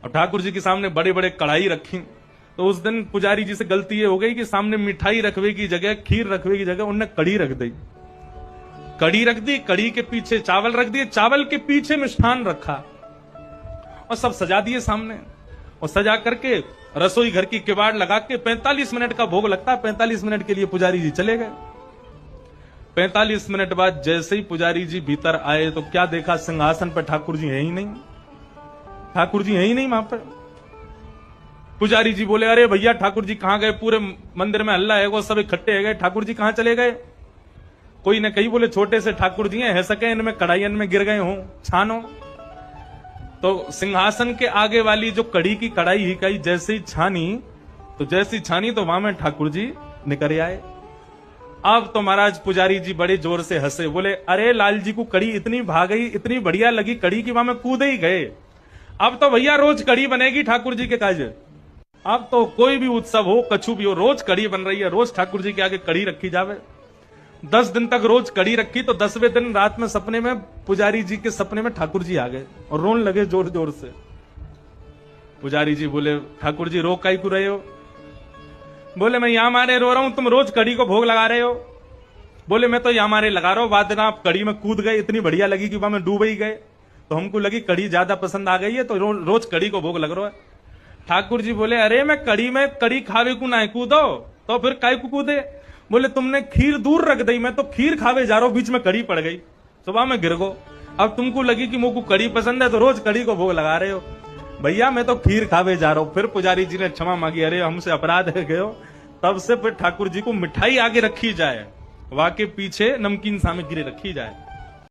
और ठाकुर जी के सामने बड़े बड़े कढ़ाई रखी। तो उस दिन पुजारी जी से गलती ये हो गई कि सामने मिठाई रखवे की जगह, खीर रखवे की जगह उनने कड़ी रख दी। कड़ी रख दी, कड़ी के पीछे चावल रख दिए, चावल के पीछे मिष्ठान रखा और सब सजा दिए सामने। और सजा करके रसोई घर की किवाड़ लगा के 45 मिनट का भोग लगता है। 45 मिनट के लिए पुजारी जी चले गए। 45 मिनट बाद जैसे ही पुजारी जी भीतर आए तो क्या देखा, सिंहासन पर ठाकुर जी है ही नहीं। ठाकुर जी है ही नहीं वहां पर। पुजारी जी बोले, अरे भैया ठाकुर जी कहां गए? पूरे मंदिर में हल्ला है, वो सब इकट्ठे है गए, ठाकुर जी कहां चले गए? कोई ने कही, बोले छोटे से ठाकुर जी है सके, इनमें कढ़ाइयन में गिर गए हों, छानो। तो सिंहासन के आगे वाली जो कड़ी की कढ़ाई ही कही जैसे ही छानी, तो वहां में ठाकुर जी निकल आए। अब तो महाराज पुजारी जी बड़े जोर से हंसे, बोले अरे लाल जी को कड़ी इतनी भाग गई, इतनी बढ़िया लगी कड़ी की, वहां में कूद ही गए। अब तो भैया रोज कड़ी बनेगी ठाकुर जी के काज। अब तो कोई भी उत्सव हो, कछु भी हो, रोज कड़ी बन रही है, रोज ठाकुर जी के आगे कड़ी रखी जावे। 10 दिन तक रोज कड़ी रखी। तो 10वें दिन रात में सपने में, पुजारी जी के सपने में ठाकुर जी आ गए और रोने लगे जोर जोर से। पुजारी जी बोले, ठाकुर जी रो काई को रहे हो? बोले मैं यहां मारे रो रहा हूं, तुम रोज कड़ी को भोग लगा रहे हो। बोले मैं तो यहां मारे लगा रहा हूं, बाद में आप कड़ी में कूद गए, इतनी बढ़िया लगी कि वहां में डूब ही गए, तो हमको लगी कड़ी ज्यादा पसंद आ गई है, तो रोज कड़ी को भोग लग रहा है। ठाकुर जी बोले, अरे मैं कड़ी में कड़ी खावे को ना कूदो, तो फिर काय को कूदे? बोले तुमने खीर दूर रख दी, मैं तो खीर खावे जा रहा हूं, बीच में कड़ी पड़ गई, सुबह में गिर गो। अब तुमको लगी कि मुझको कड़ी पसंद है तो रोज कड़ी को भोग लगा रहे हो। भैया मैं तो खीर खावे जा रहा हूं। फिर पुजारी जी ने क्षमा मांगी, अरे हमसे अपराध है गयो। तब से फिर ठाकुर जी को मिठाई आगे रखी जाए, वहां के पीछे नमकीन सामग्री रखी जाए।